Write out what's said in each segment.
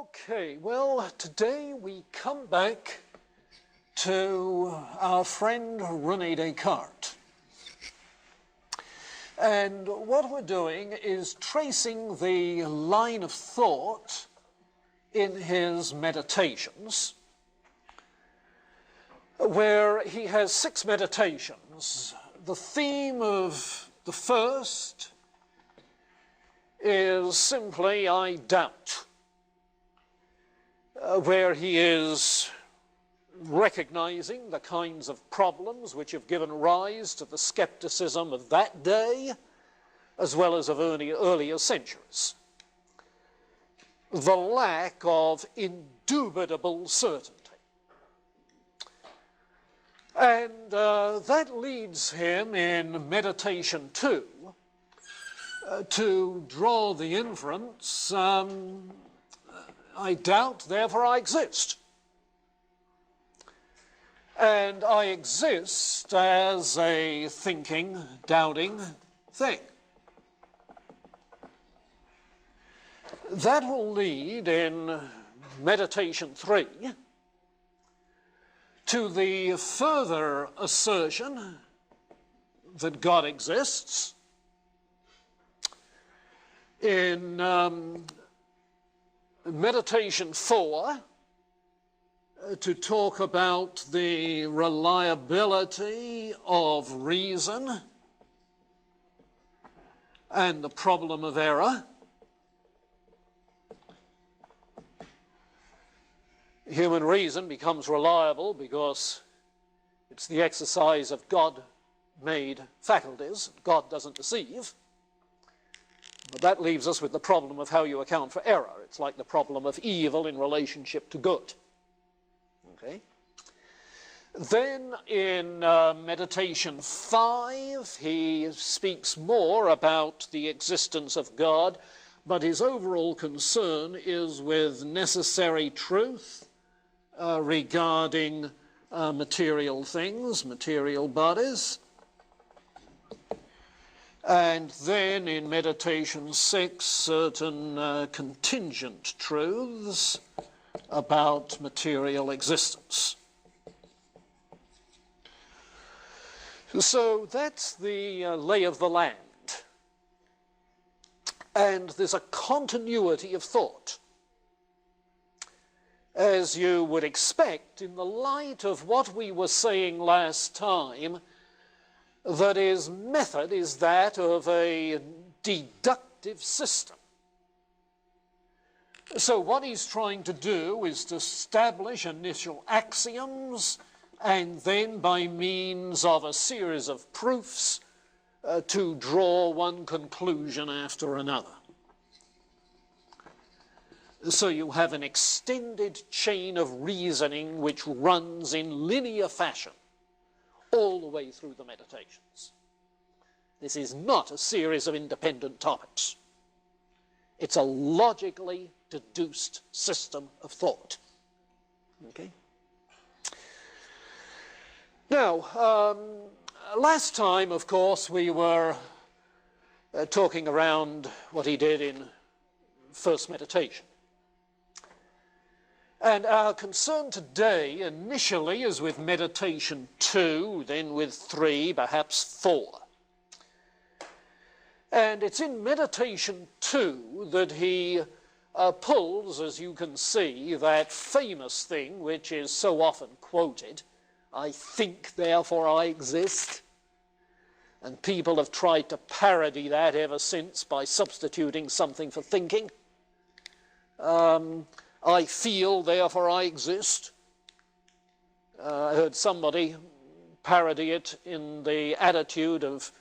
Okay, well, today we come back to our friend René Descartes. And what we're doing is tracing the line of thought in his meditations, where he has 6 meditations. The theme of the first is simply, I doubt, where he is recognizing the kinds of problems which have given rise to the skepticism of that day, as well as of earlier centuries. The lack of indubitable certainty. And that leads him in meditation 2 to draw the inference, I doubt, therefore I exist. And I exist as a thinking, doubting thing. That will lead in meditation 3 to the further assertion that God exists. In meditation 4, to talk about the reliability of reason and the problem of error. Human reason becomes reliable because it's the exercise of God-made faculties. God doesn't deceive. But that leaves us with the problem of how you account for error. It's like the problem of evil in relationship to good. Okay. Then in meditation 5, he speaks more about the existence of God, but his overall concern is with necessary truth regarding material things, material bodies. And then in meditation 6, certain contingent truths about material existence. So that's the lay of the land. And there's a continuity of thought, as you would expect in the light of what we were saying last time, that his method is that of a deductive system. So what he's trying to do is to establish initial axioms, and then by means of a series of proofs to draw one conclusion after another. So you have an extended chain of reasoning which runs in linear fashion all the way through the meditations. This is not a series of independent topics. It's a logically deduced system of thought. Okay? Now, last time, of course, we were talking around what he did in first meditation. And our concern today initially is with meditation 2, then with 3, perhaps 4. And it's in meditation 2 that he pulls, as you can see, that famous thing which is so often quoted, I think, therefore I exist. And people have tried to parody that ever since by substituting something for thinking. I feel, therefore I exist. I heard somebody parody it in the attitude of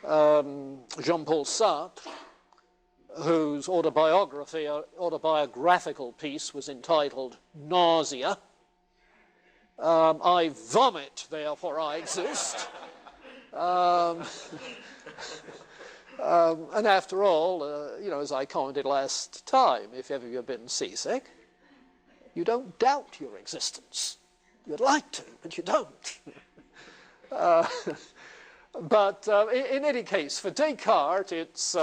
Jean-Paul Sartre, whose autobiographical piece was entitled Nausea. I vomit, therefore I exist. And after all, as I commented last time, if ever you've been seasick, you don't doubt your existence. You'd like to, but you don't. But in any case, for Descartes, it's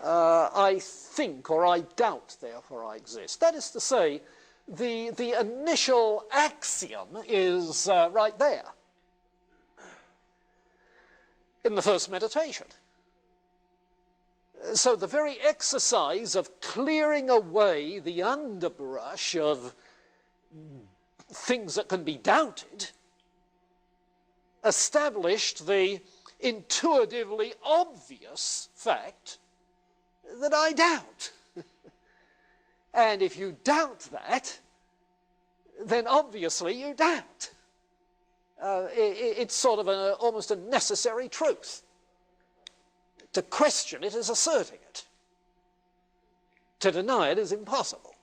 I think or I doubt, therefore I exist. That is to say, the initial axiom is right there in the first meditation. So the very exercise of clearing away the underbrush of things that can be doubted established the intuitively obvious fact that I doubt. And if you doubt that, then obviously you doubt. It's sort of almost a necessary truth. To question it is asserting it. To deny it is impossible.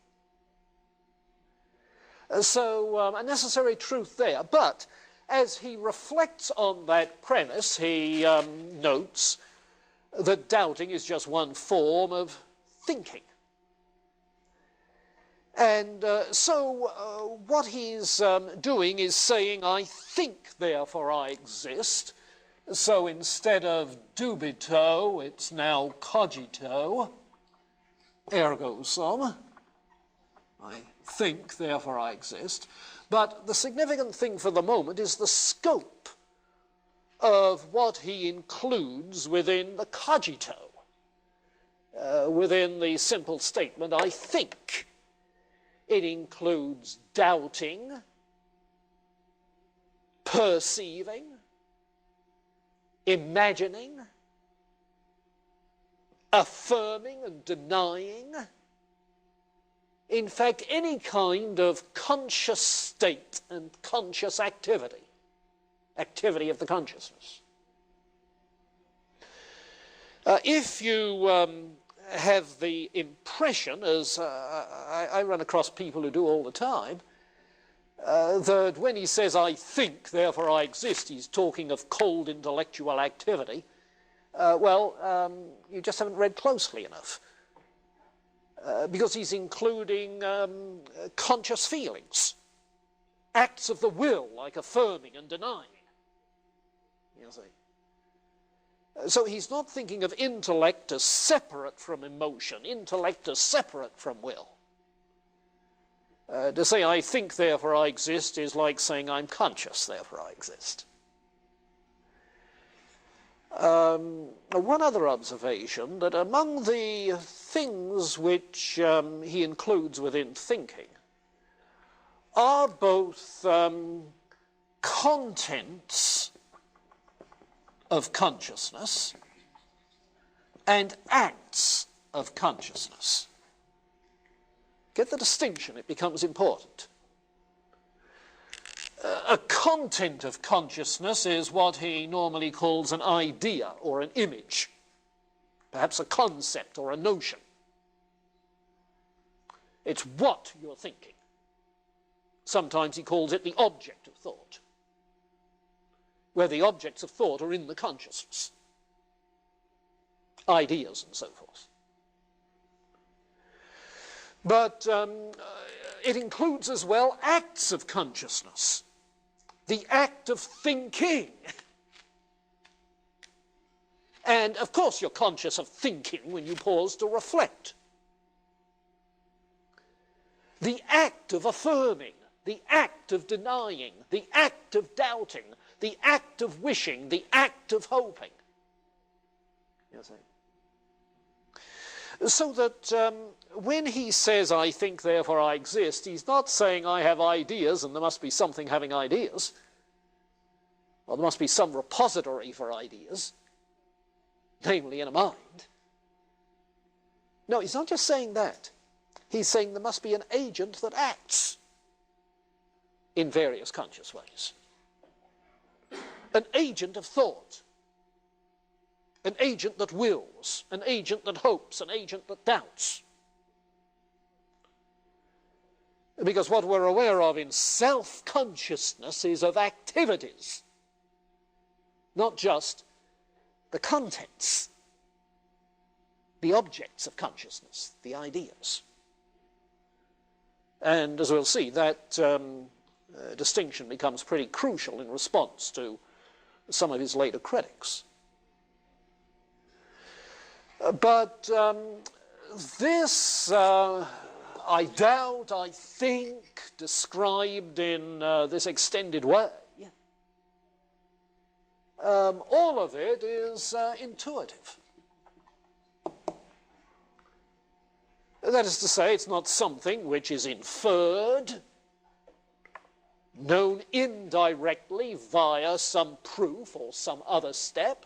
So a necessary truth there. But as he reflects on that premise, he notes that doubting is just one form of thinking. And so what he's doing is saying, I think, therefore I exist. So instead of dubito, it's now cogito, ergo sum. I think, therefore I exist. But the significant thing for the moment is the scope of what he includes within the cogito, within the simple statement, I think. It includes doubting, perceiving, imagining, affirming and denying. In fact, any kind of conscious state and conscious activity of the consciousness. If you have the impression, as I run across people who do all the time, that when he says, I think, therefore I exist, he's talking of cold intellectual activity, you just haven't read closely enough. Because he's including conscious feelings, acts of the will, like affirming and denying. You see. So he's not thinking of intellect as separate from emotion, intellect as separate from will. To say, I think, therefore I exist, is like saying, I'm conscious, therefore I exist. One other observation, that among the things which he includes within thinking are both contents of consciousness and acts of consciousness. Get the distinction, it becomes important. A content of consciousness is what he normally calls an idea or an image, perhaps a concept or a notion. It's what you're thinking. Sometimes he calls it the object of thought, where the objects of thought are in the consciousness, ideas and so forth. But it includes as well acts of consciousness, the act of thinking. And of course you're conscious of thinking when you pause to reflect. The act of affirming, the act of denying, the act of doubting, the act of wishing, the act of hoping. You see? So that when he says, I think, therefore I exist, he's not saying I have ideas and there must be something having ideas, or there must be some repository for ideas, namely in a mind. No, he's not just saying that. He's saying there must be an agent that acts in various conscious ways. An agent of thought. An agent that wills, an agent that hopes, an agent that doubts. Because what we're aware of in self-consciousness is of activities, not just the contents, the objects of consciousness, the ideas. And as we'll see, that distinction becomes pretty crucial in response to some of his later critics. But this, I doubt, I think, described in this extended way, all of it is intuitive. That is to say, it's not something which is inferred, known indirectly via some proof or some other step.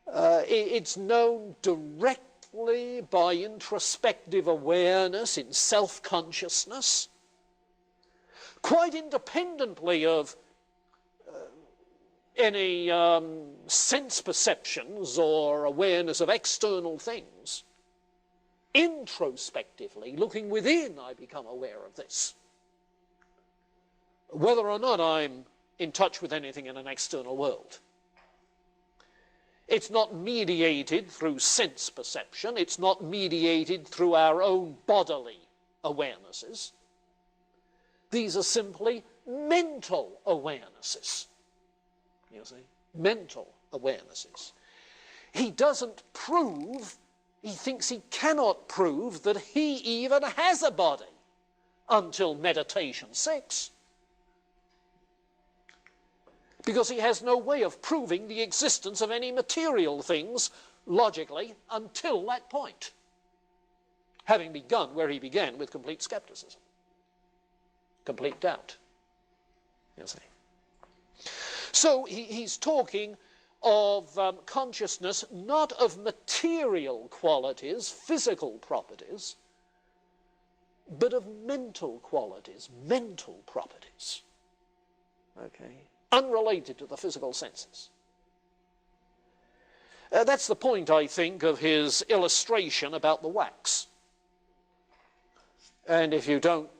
It's known directly by introspective awareness in self-consciousness, quite independently of any sense perceptions or awareness of external things. Introspectively, looking within, I become aware of this. Whether or not I'm in touch with anything in an external world. It's not mediated through sense perception. It's not mediated through our own bodily awarenesses. These are simply mental awarenesses. You see, mental awarenesses. He doesn't prove, he thinks he cannot prove that he even has a body until meditation 6. Because he has no way of proving the existence of any material things logically until that point, having begun where he began with complete skepticism, complete doubt, you see. So he's talking of consciousness, not of material qualities, physical properties, but of mental qualities, mental properties, okay, unrelated to the physical senses. That's the point, I think, of his illustration about the wax. And if you don't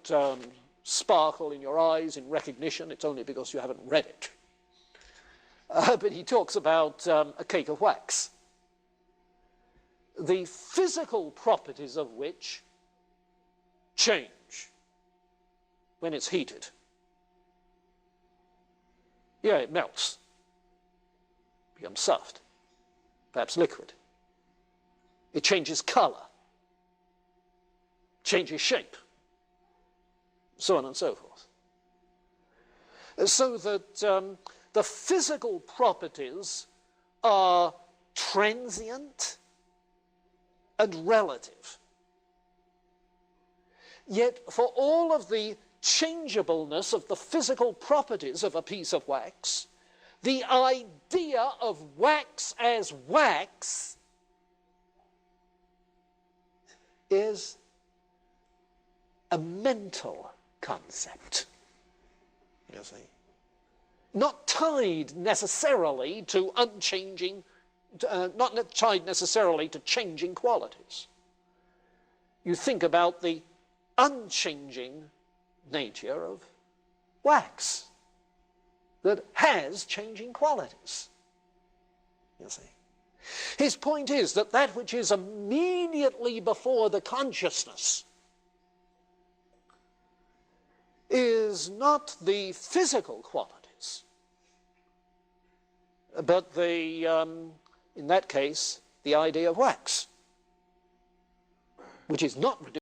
sparkle in your eyes in recognition, it's only because you haven't read it. But he talks about a cake of wax, the physical properties of which change when it's heated. Yeah, it melts, becomes soft, perhaps liquid. It changes color, changes shape, so on and so forth. So that the physical properties are transient and relative. Yet for all of the changeableness of the physical properties of a piece of wax, the idea of wax as wax is a mental concept, you see. Not tied necessarily to unchanging, not tied necessarily to changing qualities. You think about the unchanging nature of wax that has changing qualities, you see. His point is that that which is immediately before the consciousness is not the physical qualities, but the, in that case, the idea of wax, which is not reduced